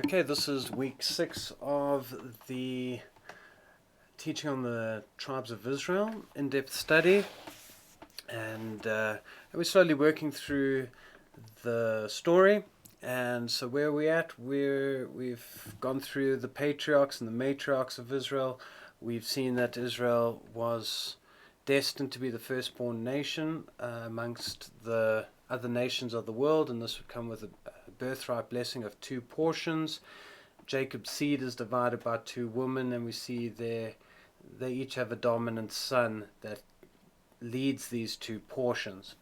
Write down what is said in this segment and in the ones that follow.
Okay, this is week 6 of the teaching on the tribes of Israel, in-depth study, and we're slowly working through the story. And so where are we at? We've gone through the patriarchs and the matriarchs of Israel. We've seen that Israel was destined to be the firstborn nation amongst the other nations of the world, and this would come with a birthright blessing of 2 portions. Jacob's seed is divided by 2 women, and we see they each have a dominant son that leads these 2 portions.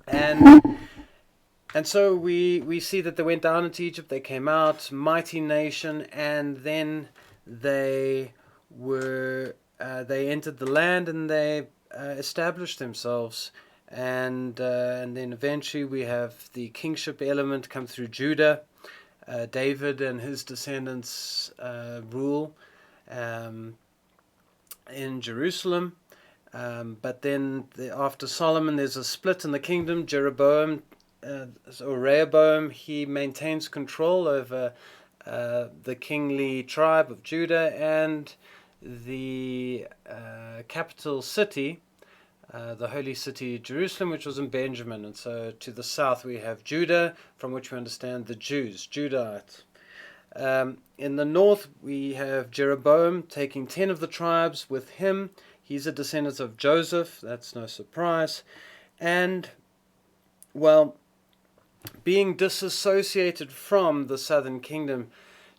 And so we see that they went down into Egypt, they came out, mighty nation, and then they entered the land and they established themselves. And then eventually we have the kingship element come through Judah. David and his descendants rule in Jerusalem. But then after Solomon, there's a split in the kingdom. Rehoboam, he maintains control over the kingly tribe of Judah and the capital city, the holy city Jerusalem, which was in Benjamin. And so to the south we have Judah, from which we understand the Jews, Judahites. In the north we have Jeroboam taking 10 of the tribes with him. He's a descendant of Joseph, that's no surprise. And, well, being disassociated from the southern kingdom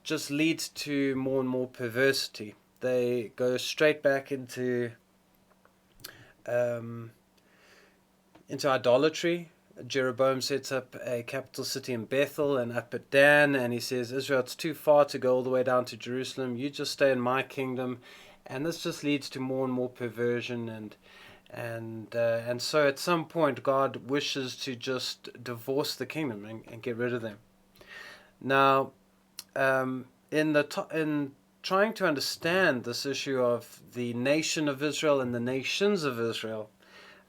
just leads to more and more perversity. They go straight back into idolatry. Jeroboam sets up a capital city in Bethel and up at Dan, and he says, Israel, it's too far to go all the way down to Jerusalem. You just stay in my kingdom. And this just leads to more and more perversion, and so at some point God wishes to just divorce the kingdom and get rid of them. Now, in trying to understand this issue of the nation of Israel and the nations of Israel,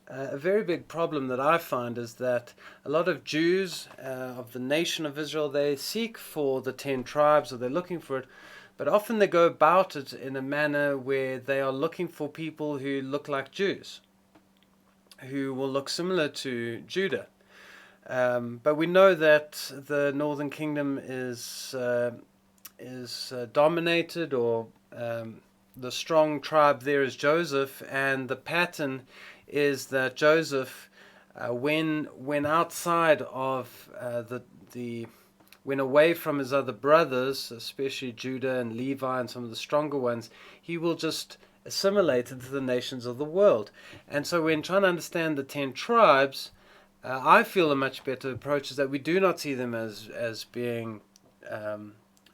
a very big problem that I find is that a lot of Jews of the nation of Israel, they seek for the 10 tribes, or they're looking for it, but often they go about it in a manner where they are looking for people who look like Jews, who will look similar to Judah. But we know that the northern kingdom is dominated, or the strong tribe there is Joseph, and the pattern is that Joseph, when outside of went away from his other brothers, especially Judah and Levi and some of the stronger ones, he will just assimilate into the nations of the world. And so when trying to understand the 10 tribes, I feel a much better approach is that we do not see them as being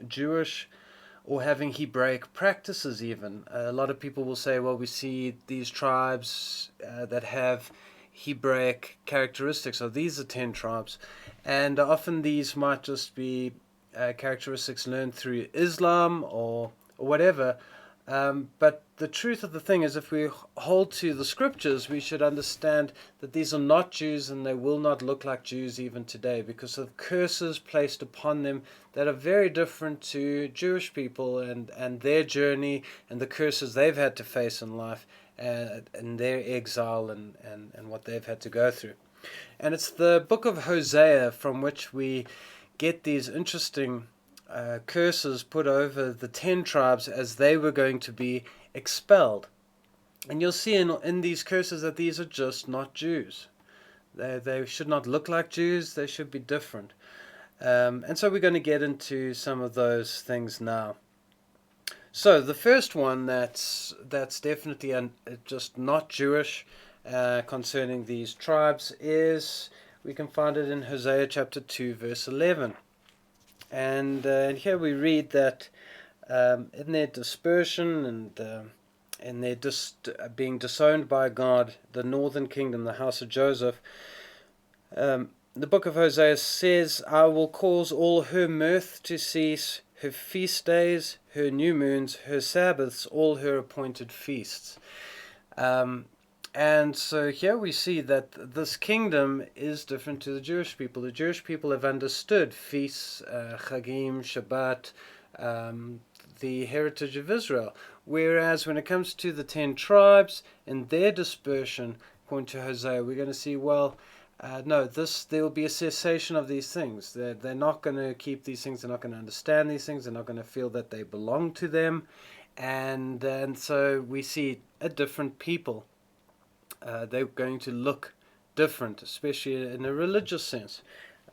Jewish or having Hebraic practices even. A lot of people will say, well, we see these tribes that have Hebraic characteristics, so these are 10 tribes. And often these might just be characteristics learned through Islam or whatever. But the truth of the thing is, if we hold to the scriptures, we should understand that these are not Jews, and they will not look like Jews even today, because of curses placed upon them that are very different to Jewish people and their journey and the curses they've had to face in life and their exile and what they've had to go through. And it's the book of Hosea from which we get these interesting curses put over the 10 tribes as they were going to be expelled. And you'll see in these curses that these are just not Jews. They should not look like Jews. They should be different. And so we're going to get into some of those things now. So the first one that's definitely just not Jewish concerning these tribes is, we can find it in Hosea chapter 2 verse 11. And here we read that in their dispersion and in their being disowned by God, the northern kingdom, the house of Joseph, the book of Hosea says, I will cause all her mirth to cease, her feast days, her new moons, her Sabbaths, all her appointed feasts. And so here we see that this kingdom is different to the Jewish people. The Jewish people have understood feasts, Chagim, Shabbat, um, the heritage of Israel. Whereas when it comes to the 10 tribes and their dispersion, according to Hosea, we're going to see, well, no, there will be a cessation of these things. They're not going to keep these things. They're not going to understand these things. They're not going to feel that they belong to them. And so we see a different people. They're going to look different, especially in a religious sense.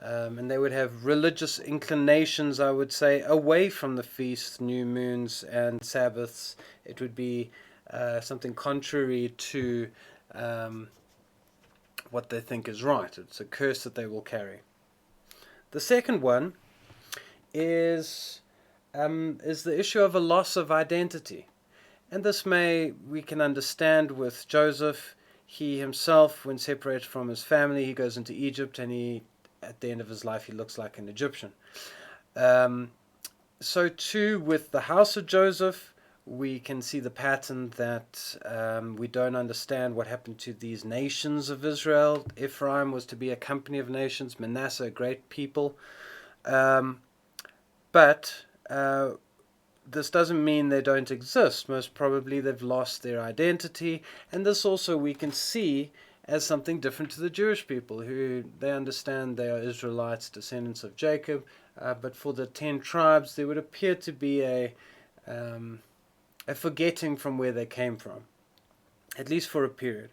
And they would have religious inclinations, I would say, away from the feasts, new moons, and Sabbaths. It would be something contrary to what they think is right. It's a curse that they will carry. The second one is the issue of a loss of identity. And this we can understand with Joseph. He himself, when separated from his family, he goes into Egypt, and at the end of his life, he looks like an Egyptian. So too with the house of Joseph, we can see the pattern that we don't understand what happened to these nations of Israel. Ephraim was to be a company of nations, Manasseh a great people. But this doesn't mean they don't exist. Most probably they've lost their identity, and this also we can see as something different to the Jewish people, who they understand they are Israelites, descendants of Jacob, but for the 10 tribes there would appear to be a forgetting from where they came from, at least for a period.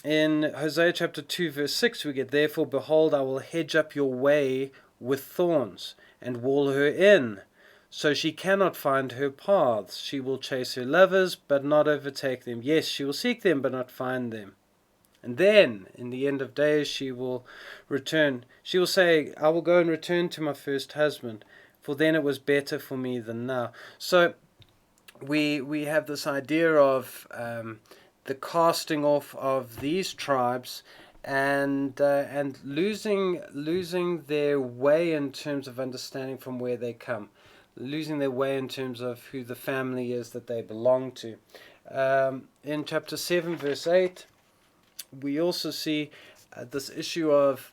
In Hosea chapter 2 verse 6 we get, "Therefore behold, I will hedge up your way with thorns, and wall her in, so she cannot find her paths. She will chase her lovers, but not overtake them. Yes, she will seek them, but not find them. And then, in the end of days, she will return. She will say, I will go and return to my first husband, for then it was better for me than now." So we have this idea of the casting off of these tribes and losing their way in terms of understanding from where they come, losing their way in terms of who the family is that they belong to. In chapter 7 verse 8 we also see this issue of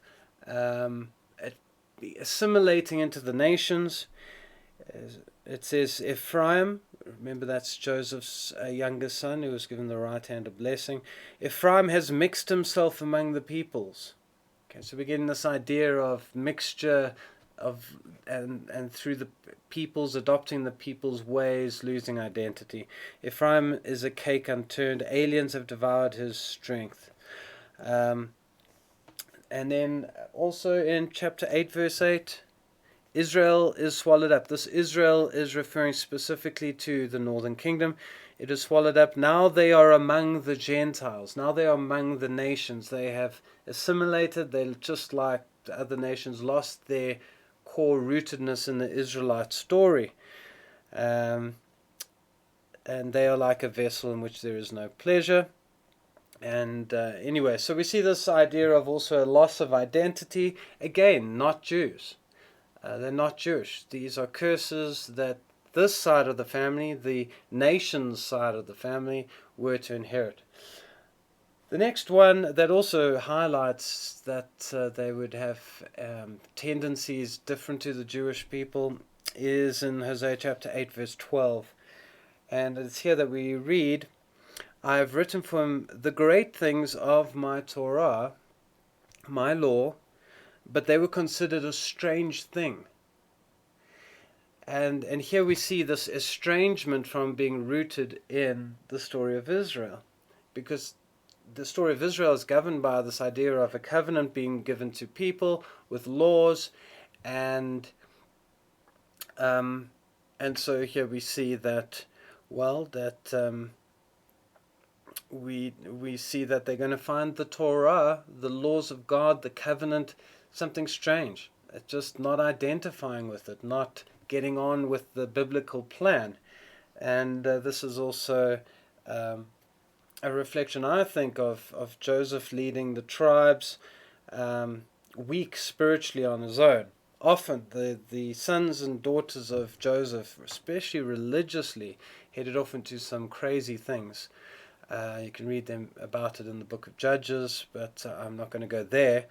assimilating into the nations. It says Ephraim, remember that's Joseph's younger son who was given the right hand of blessing. Ephraim has mixed himself among the peoples. Okay, so we're getting this idea of mixture of and through the peoples, adopting the people's ways, losing identity. Ephraim is a cake unturned. Aliens have devoured his strength. And then also in chapter 8 verse 8, Israel is swallowed up. This Israel is referring specifically to the northern kingdom. It is swallowed up. Now they are among the Gentiles. Now they are among the nations. They have assimilated. They're just like the other nations, lost their core rootedness in the Israelite story. And they are like a vessel in which there is no pleasure. And anyway, so we see this idea of also a loss of identity. Again, not Jews. They're not Jewish. These are curses that this side of the family, the nation's side of the family, were to inherit. The next one that also highlights that they would have tendencies different to the Jewish people is in Hosea chapter 8 verse 12. And it's here that we read, "I have written for him the great things of my Torah, my law, but they were considered a strange thing." And here we see this estrangement from being rooted in the story of Israel, because the story of Israel is governed by this idea of a covenant being given to people with laws, and so here we see that, well, that we see that they're going to find the Torah, the laws of God, the covenant, something strange. It's just not identifying with it, not getting on with the biblical plan. And this is also a reflection, I think, of Joseph leading the tribes weak spiritually on his own. Often the sons and daughters of Joseph, especially religiously, headed off into some crazy things. You can read them about it in the book of Judges, but I'm not going to go there.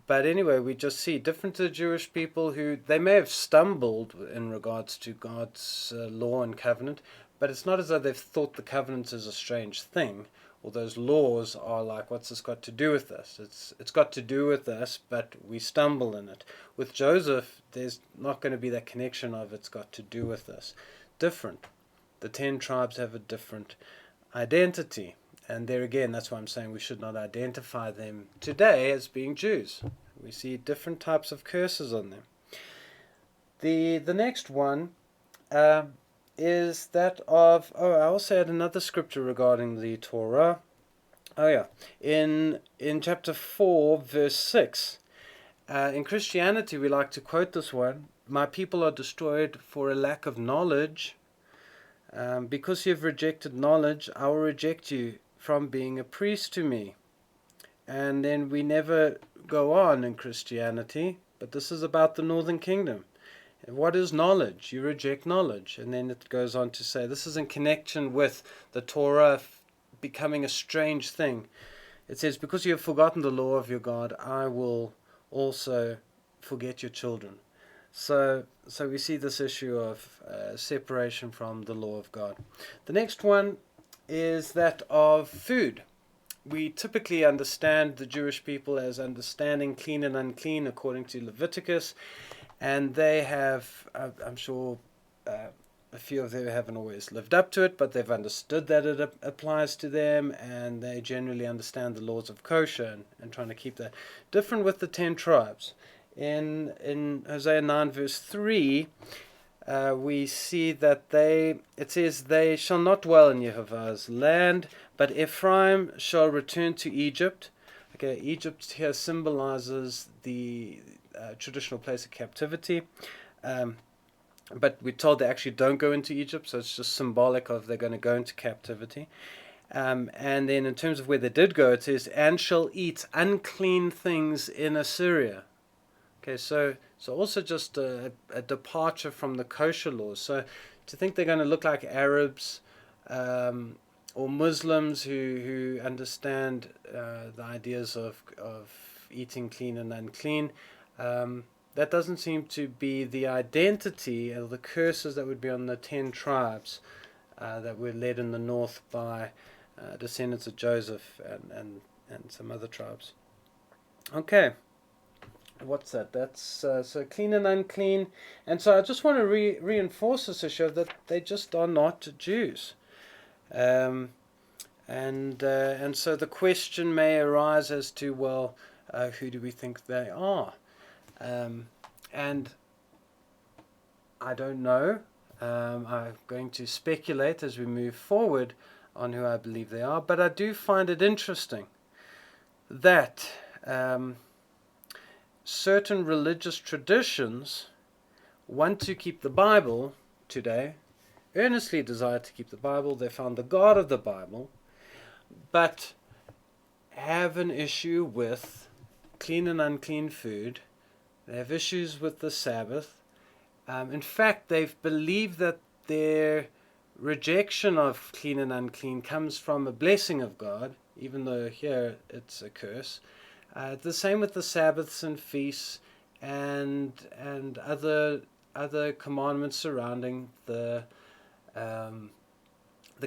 But anyway, we just see different to the Jewish people who they may have stumbled in regards to God's law and covenant, but it's not as though they've thought the covenant is a strange thing, or those laws are like, what's this got to do with us? It's got to do with us, but we stumble in it. With Joseph, there's not going to be that connection of it's got to do with us. Different. The 10 tribes have a different identity. And there again, that's why I'm saying we should not identify them today as being Jews. We see different types of curses on them. The next one is that of, I also had another scripture regarding the Torah. In chapter 4, verse 6. In Christianity, we like to quote this one. My people are destroyed for a lack of knowledge. Because you have rejected knowledge, I will reject you from being a priest to me. And then we never go on in Christianity, but this is about the northern kingdom. What is knowledge? You reject knowledge. And then it goes on to say this is in connection with the Torah becoming a strange thing. It says, because you have forgotten the law of your God, I will also forget your children. So we see this issue of separation from the law of God. The next one is that of food. We typically understand the Jewish people as understanding clean and unclean according to Leviticus, and they have, I'm sure a few of them haven't always lived up to it, but they've understood that it applies to them, and they generally understand the laws of kosher and trying to keep that. Different with the 10 tribes. In Hosea 9 verse 3, we see that it says, they shall not dwell in Jehovah's land, but Ephraim shall return to Egypt. Okay, Egypt here symbolizes the traditional place of captivity. But we're told they actually don't go into Egypt, so it's just symbolic of they're going to go into captivity. And then in terms of where they did go, it says, and shall eat unclean things in Assyria. Okay, so also just a departure from the kosher laws. So to think they're going to look like Arabs or Muslims who understand the ideas of eating clean and unclean, that doesn't seem to be the identity of the curses that would be on the 10 tribes that were led in the north by descendants of Joseph and some other tribes. Okay. What's that? That's so clean and unclean. And so I just want to reinforce this issue that they just are not Jews. And so the question may arise as to, well, who do we think they are? And I don't know. I'm going to speculate as we move forward on who I believe they are, but I do find it interesting that certain religious traditions want to keep the Bible today, earnestly desire to keep the Bible. They found the God of the Bible, but have an issue with clean and unclean food. They have issues with the Sabbath. In fact, they've believed that their rejection of clean and unclean comes from a blessing of God, even though here it's a curse. The same with the Sabbaths and feasts and other commandments surrounding the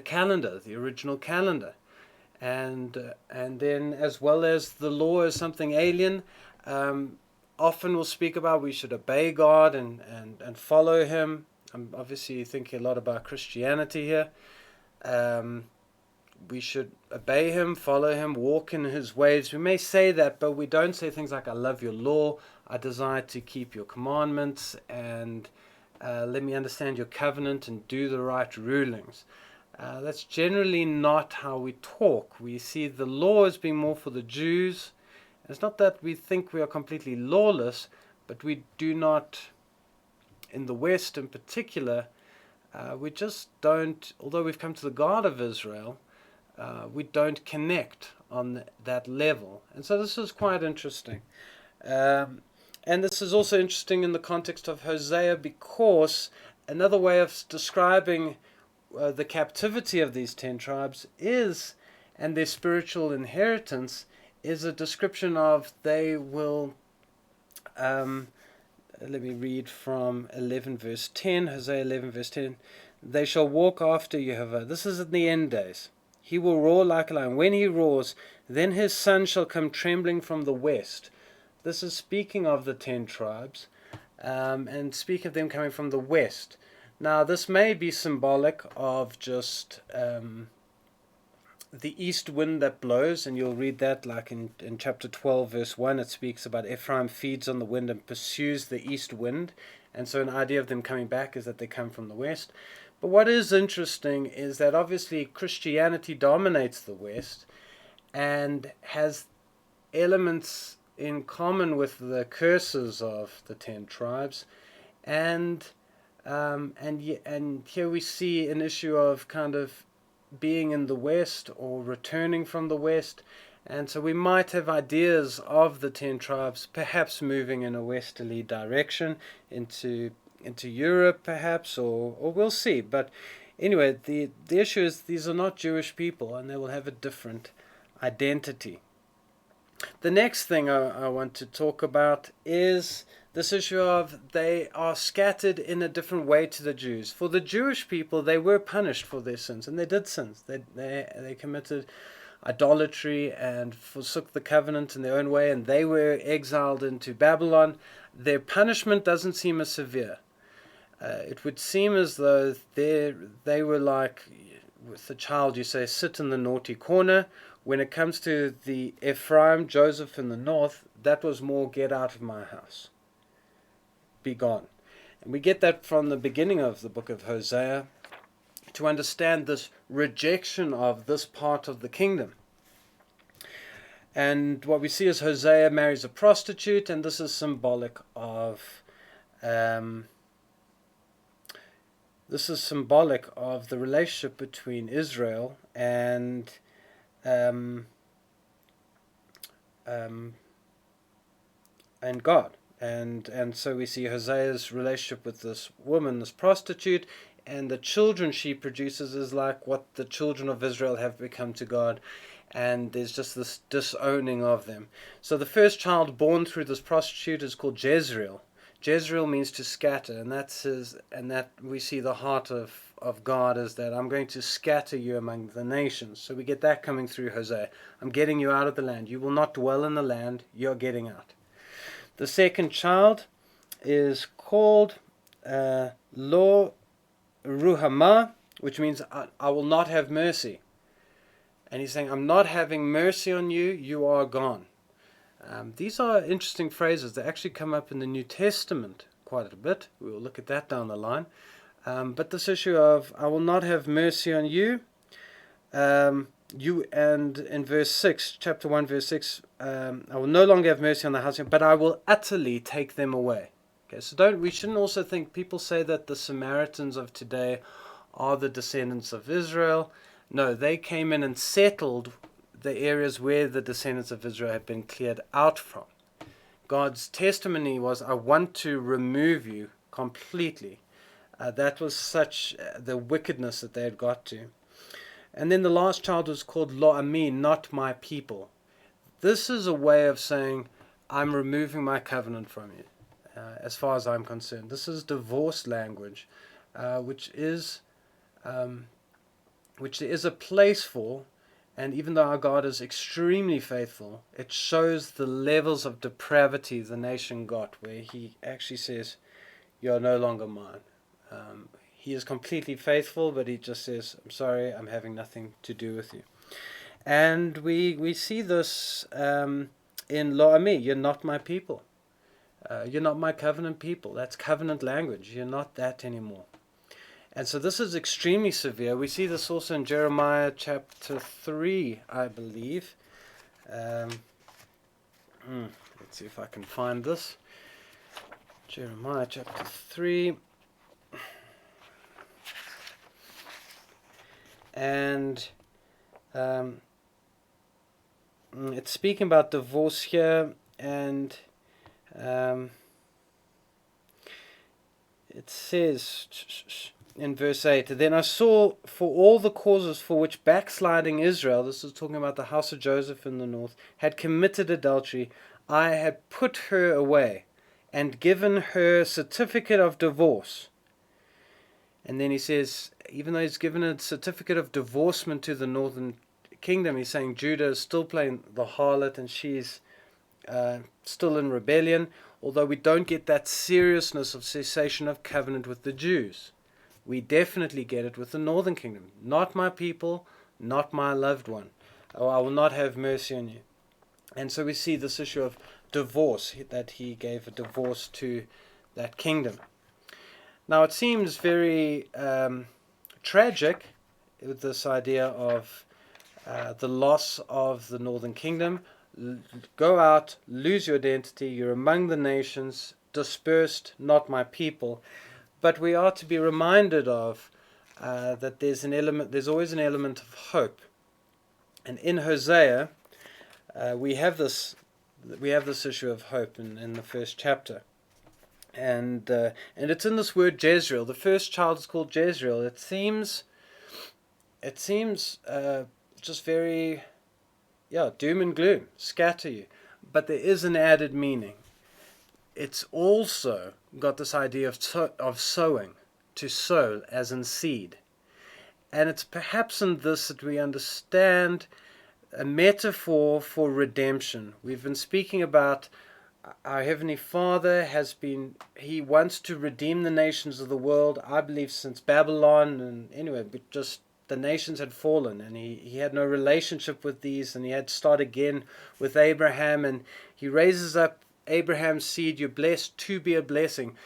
calendar, the original calendar, and then as well as the law is something alien. Often we'll speak about we should obey God and follow Him. I'm obviously thinking a lot about Christianity here. We should obey Him, follow Him, walk in His ways. We may say that, but we don't say things like, I love your law, I desire to keep your commandments, and let me understand your covenant and do the right rulings. That's generally not how we talk. We see the law as being more for the Jews. It's not that we think we are completely lawless, but we do not, in the West in particular, we just don't, although we've come to the God of Israel, we don't connect on that level. And so this is quite interesting. And this is also interesting in the context of Hosea, because another way of describing the captivity of these 10 tribes is and their spiritual inheritance is a description of they will. Let me read from 11 verse 10, Hosea 11 verse 10. They shall walk after Jehovah. This is in the end days. He will roar like a lion. When he roars, then his son shall come trembling from the west. This is speaking of the 10 tribes, and speak of them coming from the west. Now, this may be symbolic of just the east wind that blows, and you'll read that like in chapter 12 verse 1. It speaks about Ephraim feeds on the wind and pursues the east wind, and so an idea of them coming back is that they come from the west. But what is interesting is that obviously Christianity dominates the west and has elements in common with the curses of the 10 tribes, and here we see an issue of kind of being in the west or returning from the west, and so we might have ideas of the 10 tribes perhaps moving in a westerly direction into Europe perhaps, or we'll see. But anyway, the issue is these are not Jewish people, and they will have a different identity. The next thing I want to talk about is this issue of they are scattered in a different way to the Jews. For the Jewish people, they were punished for their sins, and they did sins. They committed idolatry and forsook the covenant in their own way, and they were exiled into Babylon. Their punishment doesn't seem as severe. It would seem as though they were like, with the child, you say, sit in the naughty corner. When it comes to the Ephraim, Joseph in the north, that was more get out of my house. Be gone. And we get that from the beginning of the book of Hosea to understand this rejection of this part of the kingdom. And what we see is Hosea marries a prostitute, and this is symbolic of the relationship between Israel and God. And so we see Hosea's relationship with this woman, this prostitute, and the children she produces is like what the children of Israel have become to God, and there's just this disowning of them. So the first child born through this prostitute is called Jezreel. Jezreel means to scatter, and that we see the heart of God is that I'm going to scatter you among the nations. So we get that coming through Hosea. I'm getting you out of the land. You will not dwell in the land. You're getting out. The second child is called Lo Ruhamah, which means I will not have mercy. And he's saying, I'm not having mercy on you. You are gone. These are interesting phrases. They actually come up in the New Testament quite a bit. We will look at that down the line. But this issue of I will not have mercy on you, and in verse 6, chapter 1, verse 6, I will no longer have mercy on the house, but I will utterly take them away. Okay, so we shouldn't also think people say that the Samaritans of today are the descendants of Israel. No, they came in and settled the areas where the descendants of Israel had been cleared out from. God's testimony was, I want to remove you completely. That was such the wickedness that they had got to. And then the last child was called Lo Ami, not my people. This is a way of saying, I'm removing my covenant from you, as far as I'm concerned. This is divorce language, which there is a place for. And even though our God is extremely faithful, it shows the levels of depravity the nation got, where he actually says, you are no longer mine. He is completely faithful, but he just says, I'm sorry, I'm having nothing to do with you. And we see this in Lo Ami, you're not my people. You're not my covenant people. That's covenant language. You're not that anymore. And so this is extremely severe. We see this also in Jeremiah chapter 3, I believe. Let's see if I can find this. Jeremiah chapter 3. And it's speaking about divorce here, and it says, in verse 8, then I saw for all the causes for which backsliding Israel, this is talking about the house of Joseph in the north, had committed adultery, I had put her away and given her certificate of divorce. And then he says, even though he's given a certificate of divorcement to the northern kingdom, he's saying Judah is still playing the harlot and she's still in rebellion, although we don't get that seriousness of cessation of covenant with the Jews. We definitely get it with the northern kingdom. Not my people, not my loved one. Oh, I will not have mercy on you. And so we see this issue of divorce, that he gave a divorce to that kingdom. Now it seems very tragic with this idea of the loss of the northern kingdom. Go out, lose your identity, you're among the nations, dispersed, not my people. But we are to be reminded of that there's always an element of hope. And in Hosea, we have this issue of hope in the first chapter. And it's in this word Jezreel. The first child is called Jezreel. It seems just very, doom and gloom, scatter you. But there is an added meaning. It's also got this idea of sowing, to sow as in seed. And it's perhaps in this that we understand a metaphor for redemption. We've been speaking about our Heavenly Father he wants to redeem the nations of the world, I believe since Babylon, and anyway, but just the nations had fallen, and he had no relationship with these, and he had to start again with Abraham, and he raises up Abraham's seed, you're blessed to be a blessing.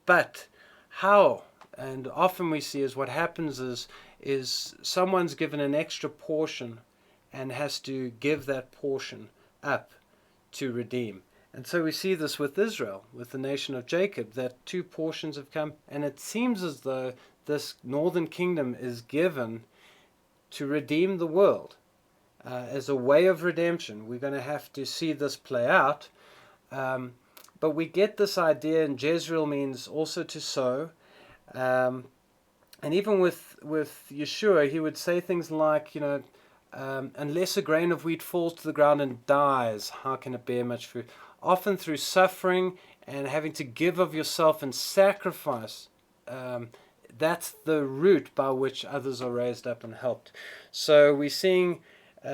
But how? And often we see is what happens is someone's given an extra portion and has to give that portion up to redeem. And so we see this with Israel, with the nation of Jacob, that two portions have come, and it seems as though this northern kingdom is given to redeem the world as a way of redemption. We're going to have to see this play out. But we get this idea, and Jezreel means also to sow. And even with Yeshua, he would say things like, unless a grain of wheat falls to the ground and dies, how can it bear much fruit? Often through suffering and having to give of yourself and sacrifice, that's the route by which others are raised up and helped. So we're seeing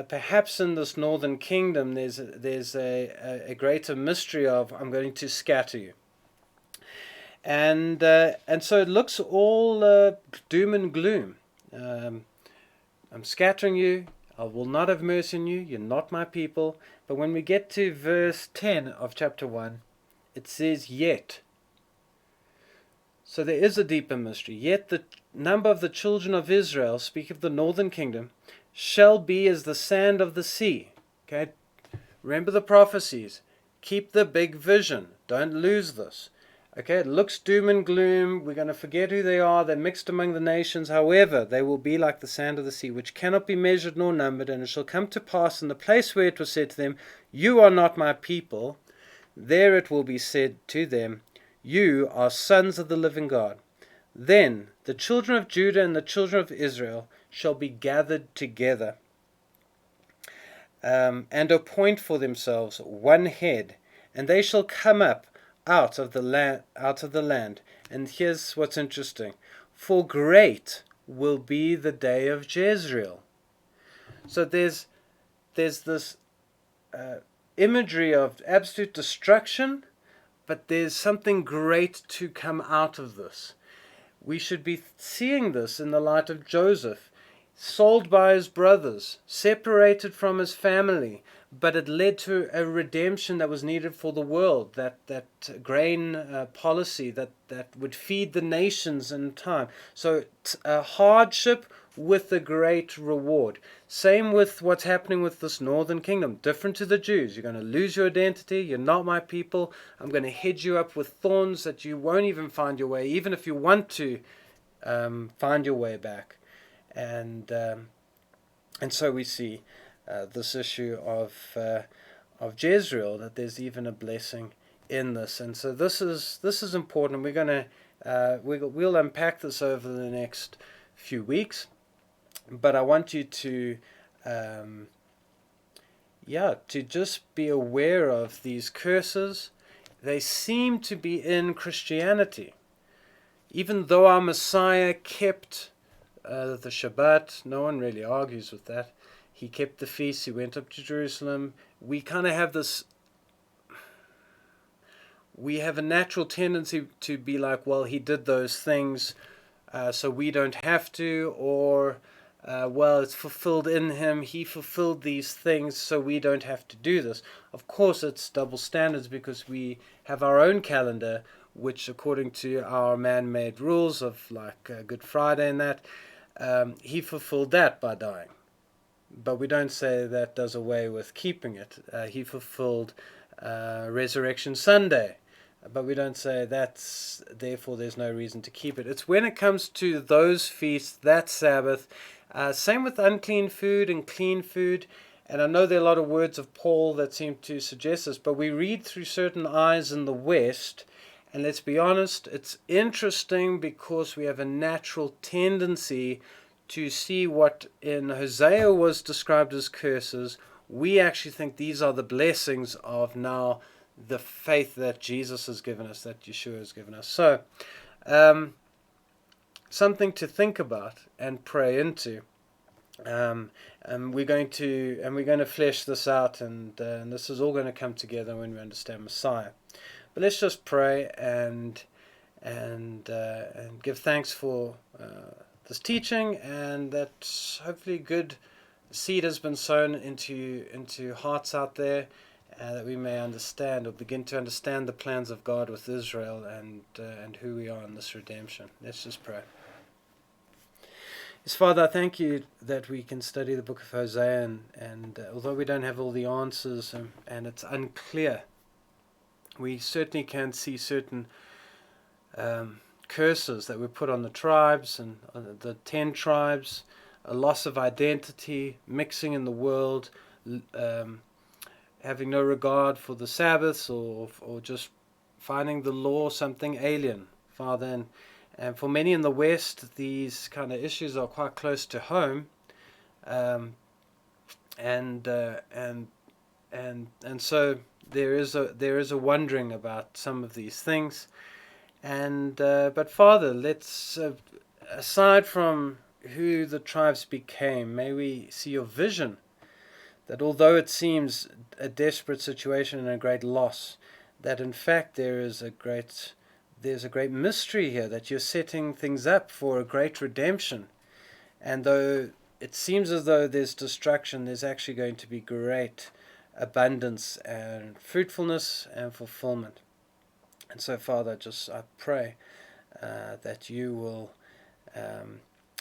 perhaps in this northern kingdom there's a greater mystery of I'm going to scatter you. And so it looks all doom and gloom. I'm scattering you. I will not have mercy on you. You're not my people. But when we get to verse 10 of chapter 1, it says, yet. So there is a deeper mystery. Yet the number of the children of Israel, speak of the northern kingdom, shall be as the sand of the sea. Okay? Remember the prophecies. Keep the big vision. Don't lose this. Okay, it looks doom and gloom. We're going to forget who they are. They're mixed among the nations. However, they will be like the sand of the sea, which cannot be measured nor numbered. And it shall come to pass in the place where it was said to them, you are not my people. There it will be said to them, you are sons of the living God. Then the children of Judah and the children of Israel shall be gathered together, and appoint for themselves one head, and they shall come up out of the land. And here's what's interesting. For great will be the day of Jezreel. So there's this imagery of absolute destruction, but there's something great to come out of this. We should be seeing this in the light of Joseph, sold by his brothers, separated from his family, but it led to a redemption that was needed for the world, that grain policy that would feed the nations in time. So a hardship with a great reward. Same with what's happening with this northern kingdom. Different to the Jews. You're going to lose your identity. You're not my people. I'm going to hedge you up with thorns that you won't even find your way, even if you want to find your way back. And so we see this issue of Jezreel, that there's even a blessing in this. And so this is important. We're going to we'll unpack this over the next few weeks, but I want you to to just be aware of these curses. They seem to be in Christianity. Even though our Messiah kept the Shabbat, no one really argues with that. He kept the feast, he went up to Jerusalem. We kind of have this, we have a natural tendency to be like, well, he did those things, so we don't have to, or well, it's fulfilled in him, he fulfilled these things, so we don't have to do this. Of course, it's double standards because we have our own calendar, which according to our man-made rules of like Good Friday and that, he fulfilled that by dying. But we don't say that does away with keeping it. He fulfilled Resurrection Sunday, but we don't say that's therefore there's no reason to keep it. It's when it comes to those feasts, that Sabbath, same with unclean food and clean food. And I know there are a lot of words of Paul that seem to suggest this, but we read through certain eyes in the West, and let's be honest, it's interesting because we have a natural tendency to see what in Hosea was described as curses. We actually think these are the blessings of now the faith that Jesus has given us, that Yeshua has given us. So, something to think about and pray into. And we're going to flesh this out, and this is all going to come together when we understand Messiah. But let's just pray and give thanks for this teaching, and that hopefully good seed has been sown into hearts out there, that we may understand or begin to understand the plans of God with Israel and who we are in this redemption. Let's just pray. Yes, Father, I thank you that we can study the book of Hosea, and although we don't have all the answers and it's unclear, we certainly can see certain curses that were put on the tribes and the 10 tribes, a loss of identity, mixing in the world, having no regard for the Sabbaths, or just finding the law something alien, Father. And for many in the West, these kind of issues are quite close to home, and so there is a wondering about some of these things. And but Father, let's aside from who the tribes became, may we see your vision, that although it seems a desperate situation and a great loss, that in fact there's a great mystery here, that you're setting things up for a great redemption. And though it seems as though there's destruction, there's actually going to be great abundance and fruitfulness and fulfillment. And so, Father, I pray that you will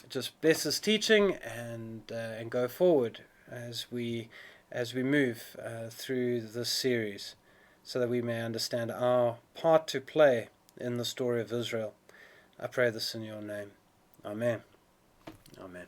just bless this teaching and go forward as we move through this series, so that we may understand our part to play in the story of Israel. I pray this in your name. Amen. Amen.